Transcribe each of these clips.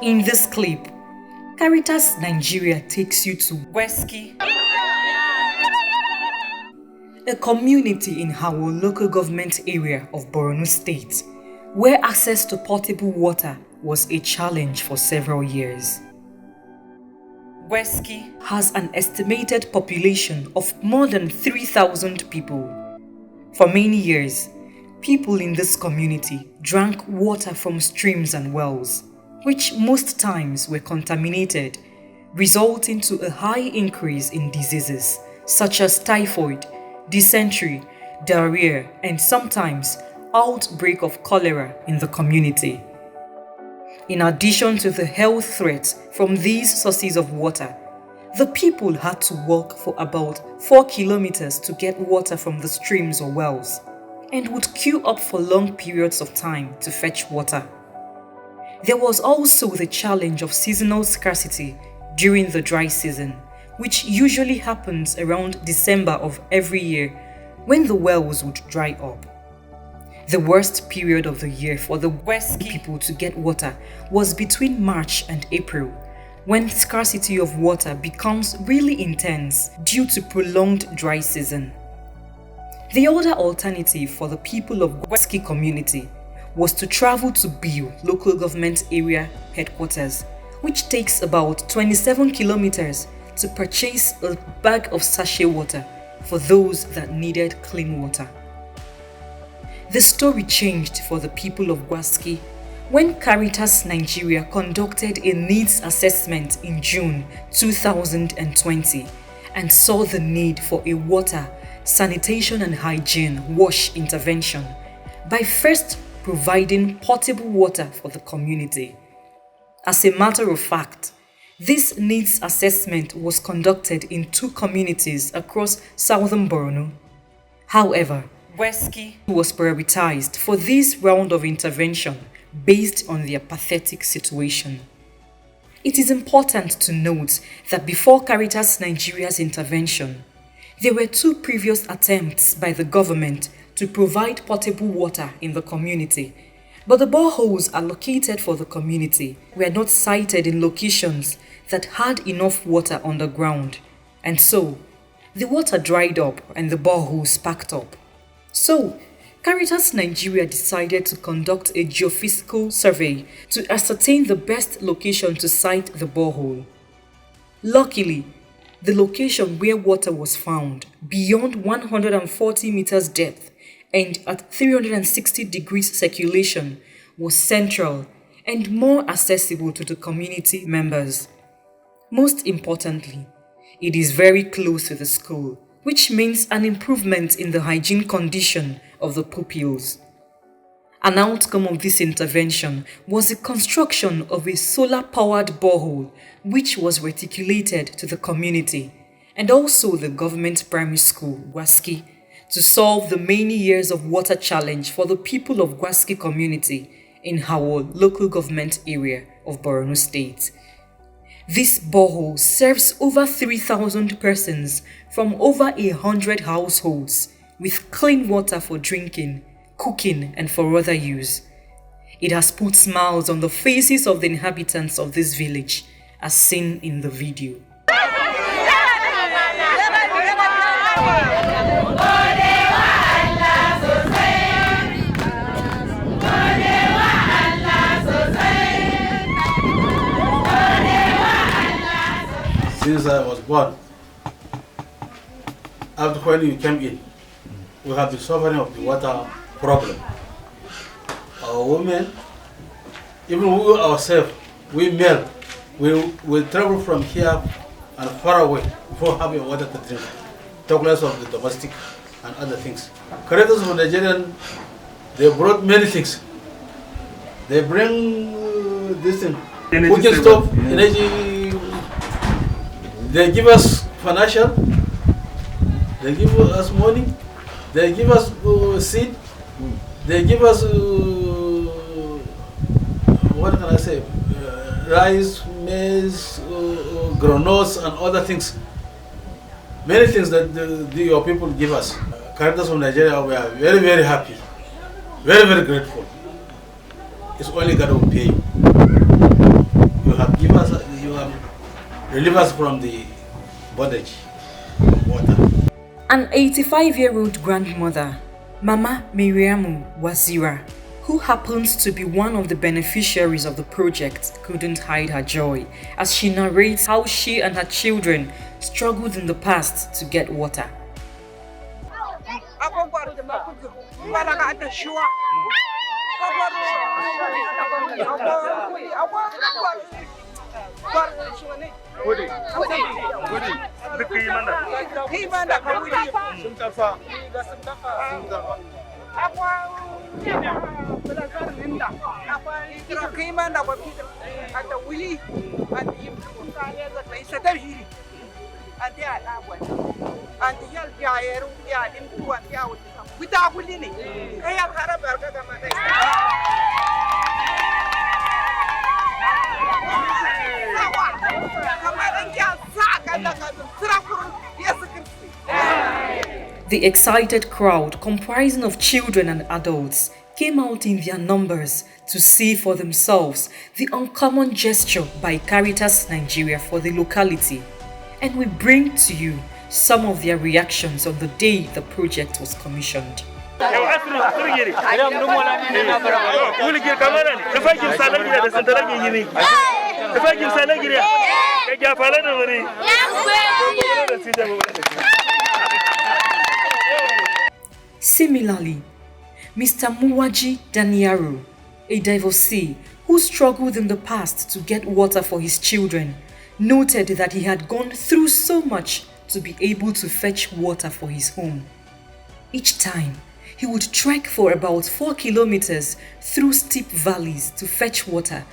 In this clip, Caritas Nigeria takes you to Gwaski, a community in Hawul local government area of Borno State, where access to potable water was a challenge for several years. Gwaski has an estimated population of more than 3,000 people. For many years, people in this community drank water from streams and wells, which most times were contaminated, resulting to a high increase in diseases such as typhoid, dysentery, diarrhea, and sometimes outbreak of cholera in the community. In addition to the health threats from these sources of water, the people had to walk for about 4 kilometers to get water from the streams or wells, and would queue up for long periods of time to fetch water. There was also the challenge of seasonal scarcity during the dry season, which usually happens around December of every year when the wells would dry up. The worst period of the year for the Gwaski people to get water was between March and April, when scarcity of water becomes really intense due to prolonged dry season. The other alternative for the people of Gwaski Community was to travel to Biu local government area headquarters, which takes about 27 kilometers to purchase a bag of sachet water for those that needed clean water. The story changed for the people of Gwaski when Caritas Nigeria conducted a needs assessment in June 2020 and saw the need for a water, sanitation and hygiene wash intervention by first providing potable water for the community. As a matter of fact, this needs assessment was conducted in 2 communities across southern Borno. However, Gwaski was prioritized for this round of intervention based on their pathetic situation. It is important to note that before Caritas Nigeria's intervention, there were 2 previous attempts by the government to provide potable water in the community, but the boreholes allocated for the community were not sited in locations that had enough water underground, and so the water dried up and the boreholes packed up. So, Caritas Nigeria decided to conduct a geophysical survey to ascertain the best location to site the borehole. Luckily, the location where water was found, beyond 140 meters depth and at 360 degrees circulation, was central and more accessible to the community members. Most importantly, it is very close to the school, which means an improvement in the hygiene condition of the pupils. An outcome of this intervention was the construction of a solar-powered borehole, which was reticulated to the community, and also the government primary school, Gwaski, to solve the many years of water challenge for the people of Gwaski Community in Hawul local government area of Borno State. This borehole serves over 3,000 persons from over 100 households with clean water for drinking, cooking and for other use. It has put smiles on the faces of the inhabitants of this village, as seen in the video. Since I was born, after when you came in, we have been suffering of the water problem. Our women, even we ourselves, we male, we travel from here and far away before having water to drink, talk less of the domestic and other things. Caritas from Nigeria, they brought many things. They bring this thing, cooking stove, energy. They give us financial, they give us money, they give us seed, they give us, what can I say, rice, maize, granules and other things. Many things that your people give us. Caritas from Nigeria, we are very, very happy, very, very grateful. It's only God who will pay you. you have relieved us from the bondage of water. An 85-year-old grandmother, Mama Miriamu Wazira, who happens to be one of the beneficiaries of the project, couldn't hide her joy as she narrates how she and her children struggled in the past to get water. The excited crowd, comprising of children and adults, came out in their numbers to see for themselves the uncommon gesture by Caritas Nigeria for the locality. And we bring to you some of their reactions on the day the project was commissioned. Similarly, Mr. Muwaji Daniaro, a divorcee who struggled in the past to get water for his children, noted that he had gone through so much to be able to fetch water for his home. Each time, he would trek for about 4 kilometers through steep valleys to fetch water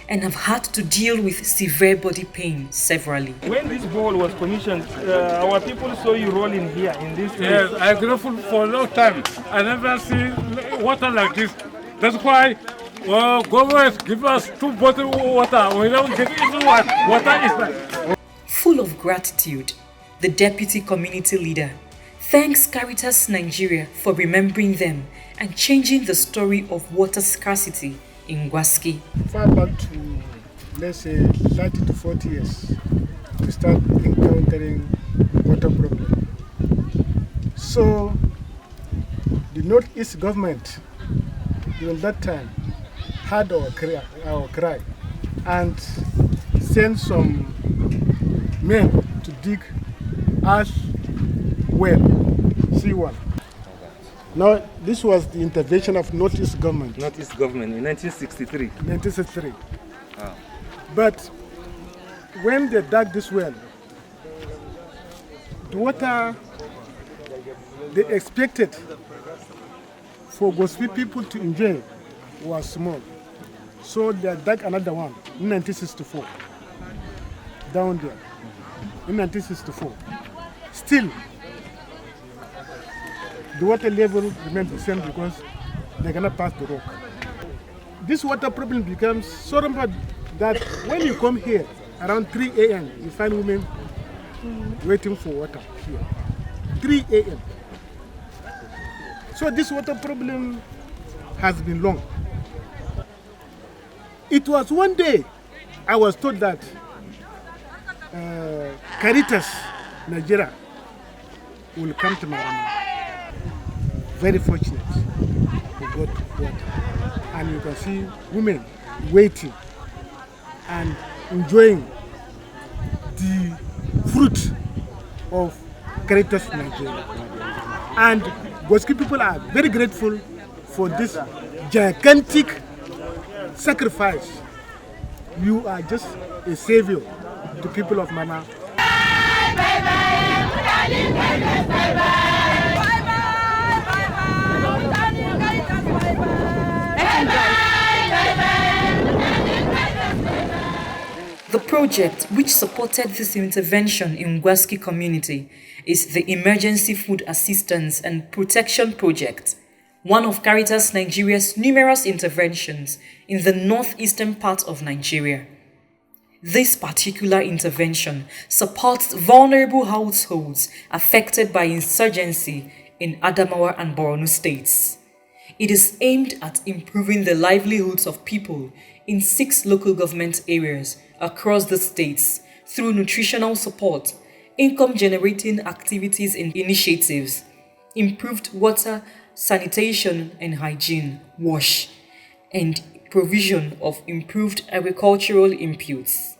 and have had to deal with severe body pain severally. When this bowl was commissioned, our people saw you rolling here in this place. Yes, I'm grateful for a long time. I never seen water like this. That's why government give us 2 bottles of water. We don't get even one. Water is like. Full of gratitude, the deputy community leader thanks Caritas Nigeria for remembering them and changing the story of water scarcity in Gwaski. Far back to, let's say, 30 to 40 years, we start encountering water problem. So, the Northeast government, during that time, had our cry and sent some men to dig as well, C1. Now, this was the intervention of Northeast government. Northeast government in 1963. 1963. Wow. But when they dug this well, the water they expected for Gwaski people to enjoy was small. So they dug another one in 1964, down there, in 1964. Still, the water level remains the same because they cannot pass the rock. This water problem becomes so rampant that when you come here around 3 a.m., you find women waiting for water here. 3 a.m. So this water problem has been long. It was one day I was told that Caritas Nigeria will come to Marama. Very fortunate we got water. And you can see women waiting and enjoying the fruit of Caritas Nigeria. And Gwaski people are very grateful for this gigantic sacrifice. You are just a savior to people of Mana. The project which supported this intervention in Gwaski Community is the Emergency Food Assistance and Protection Project, one of Caritas Nigeria's numerous interventions in the northeastern part of Nigeria. This particular intervention supports vulnerable households affected by insurgency in Adamawa and Borno States. It is aimed at improving the livelihoods of people in 6 local government areas across the states through nutritional support, income-generating activities and initiatives, improved water, sanitation and hygiene, WASH, and provision of improved agricultural inputs.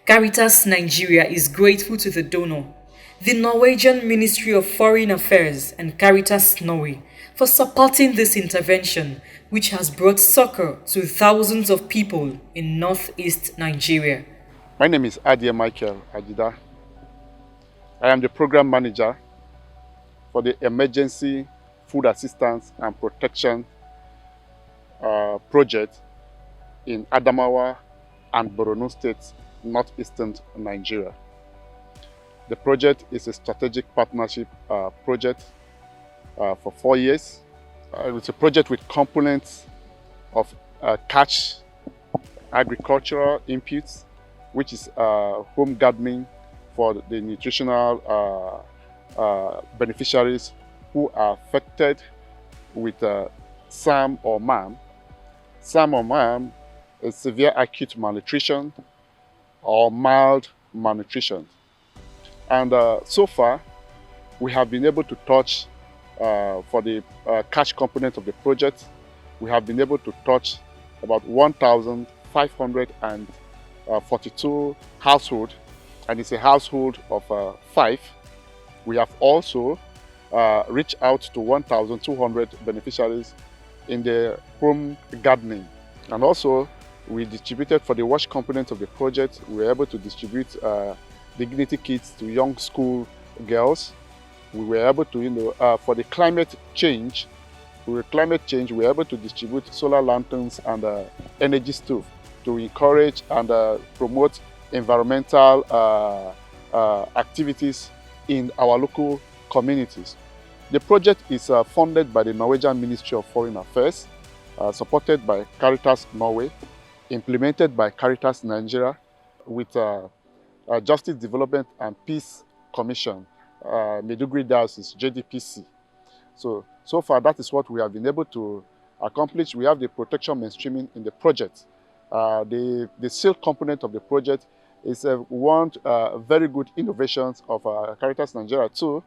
Caritas Nigeria is grateful to the donor, the Norwegian Ministry of Foreign Affairs and Caritas Norway, for supporting this intervention, which has brought succor to thousands of people in northeast Nigeria. My name is Adia Michael Ajida. I am the program manager for the Emergency Food Assistance and Protection project in Adamawa and Borno State, northeastern Nigeria. The project is a strategic partnership project for 4 years. It's a project with components of catch agricultural inputs, which is home gardening for the nutritional beneficiaries who are affected with SAM or MAM. SAM or MAM is severe acute malnutrition or mild malnutrition. And so far, we have been able to touch, for the cash component of the project, we have been able to touch about 1,542 households, and it's a household of 5. We have also reached out to 1,200 beneficiaries in the home gardening. And also, we distributed for the WASH component of the project, we were able to distribute dignity kits to young school girls. We were able to, for the climate change, we were able to distribute solar lanterns and energy stove to encourage and promote environmental activities in our local communities. The project is funded by the Norwegian Ministry of Foreign Affairs, supported by Caritas Norway, implemented by Caritas Nigeria, with Justice Development and Peace Commission, Maiduguri Diocese, JDPC. So far that is what we have been able to accomplish. We have the protection mainstreaming in the project. The silk component of the project is one very good innovations of Caritas Nigeria too,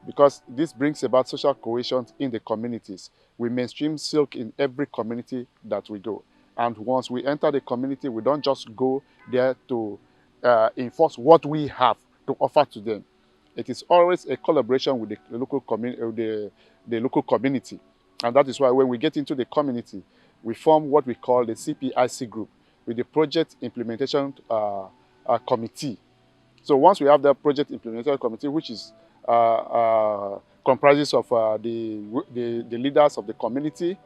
because this brings about social cohesion in the communities. We mainstream silk in every community that we go. And once we enter the community, we don't just go there to enforce what we have to offer to them. It is always a collaboration with the local community. And that is why when we get into the community, we form what we call the CPIC group with the project implementation committee. So once we have the project implementation committee, which is comprises of the leaders of the community,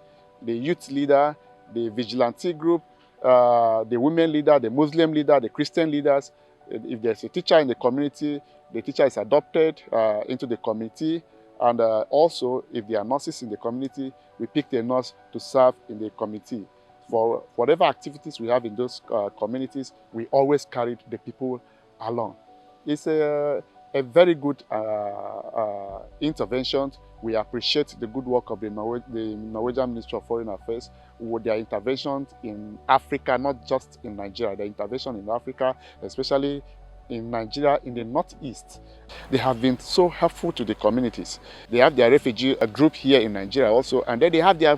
the youth leader, the vigilante group, the women leader, the Muslim leader, the Christian leaders. If there's a teacher in the community, the teacher is adopted into the committee. And also, if there are nurses in the community, we pick the nurse to serve in the committee. For whatever activities we have in those communities, we always carry the people along. It's a very good intervention. We appreciate the good work of the Norwegian Ministry of Foreign Affairs with their interventions in Africa, not just in Nigeria, their intervention in Africa, especially in Nigeria, in the northeast. They have been so helpful to the communities. They have their refugee group here in Nigeria also, and then they have their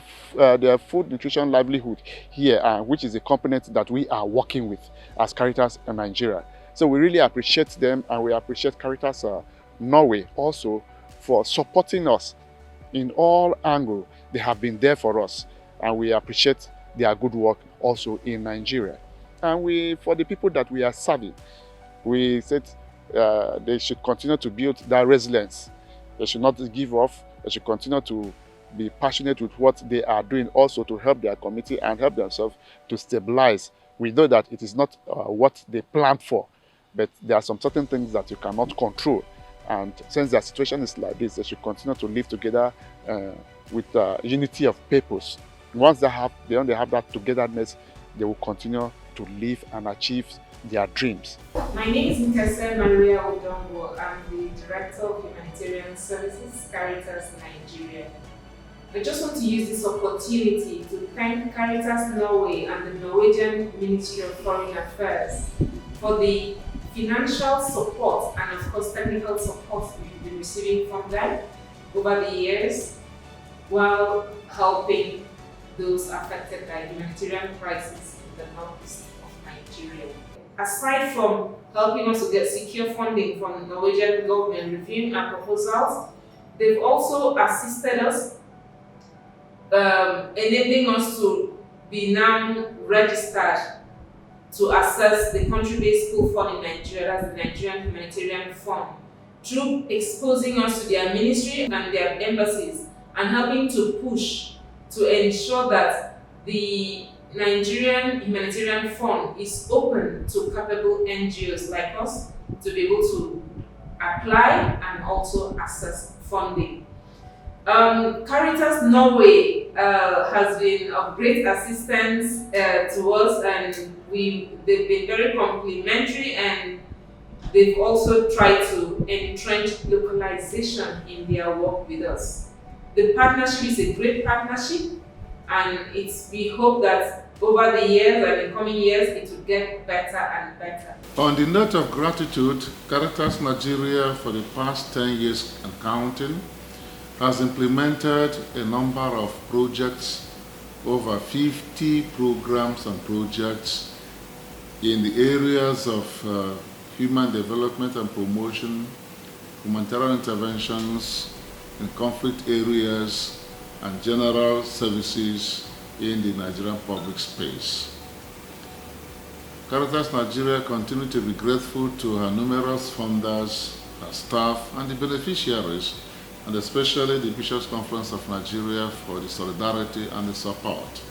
food, nutrition, livelihood here, which is a component that we are working with as Caritas Nigeria. So we really appreciate them, and we appreciate Caritas Norway also for supporting us in all angles. They have been there for us, and we appreciate their good work also in Nigeria. And for the people that we are serving, we said they should continue to build that resilience. They should not give up. They should continue to be passionate with what they are doing also to help their community and help themselves to stabilize. We know that it is not what they planned for, but there are some certain things that you cannot control. And since their situation is like this, they should continue to live together with unity of purpose. Once they have that togetherness, they will continue to live and achieve their dreams. My name is Nkese Maria Odongo. I'm the Director of Humanitarian Services, Caritas Nigeria. I just want to use this opportunity to thank Caritas Norway and the Norwegian Ministry of Foreign Affairs for the financial support and of course technical support we've been receiving from them over the years while helping those affected by humanitarian crisis in the northeast of Nigeria. Aside from helping us to get secure funding from the Norwegian government reviewing our proposals, they've also assisted us, enabling us to be now registered to access the country-based school fund in Nigeria, that's the Nigerian Humanitarian Fund, through exposing us to their ministry and their embassies and helping to push to ensure that the Nigerian Humanitarian Fund is open to capable NGOs like us to be able to apply and also access funding. Caritas Norway has been of great assistance to us, and they've been very complimentary, and they've also tried to entrench localization in their work with us. The partnership is a great partnership, and we hope that over the years and the coming years it will get better and better. On the note of gratitude, Caritas Nigeria for the past 10 years and counting has implemented a number of projects, over 50 programs and projects in the areas of human development and promotion, humanitarian interventions in conflict areas, and general services in the Nigerian public space. Caritas Nigeria continues to be grateful to her numerous funders, her staff, and the beneficiaries, and especially the Bishops' Conference of Nigeria for the solidarity and the support.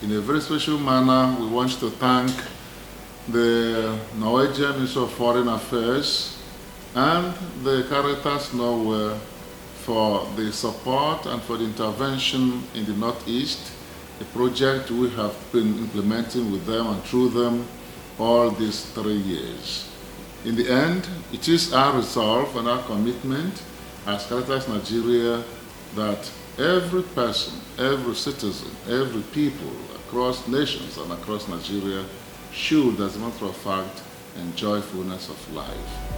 In a very special manner, we want to thank the Norwegian Ministry of Foreign Affairs and the Caritas Norway for the support and for the intervention in the Northeast, a project we have been implementing with them and through them all these 3 years. In the end, it is our resolve and our commitment as Caritas Nigeria that every person, every citizen, every people across nations and across Nigeria should, as a matter of fact, enjoy fullness of life.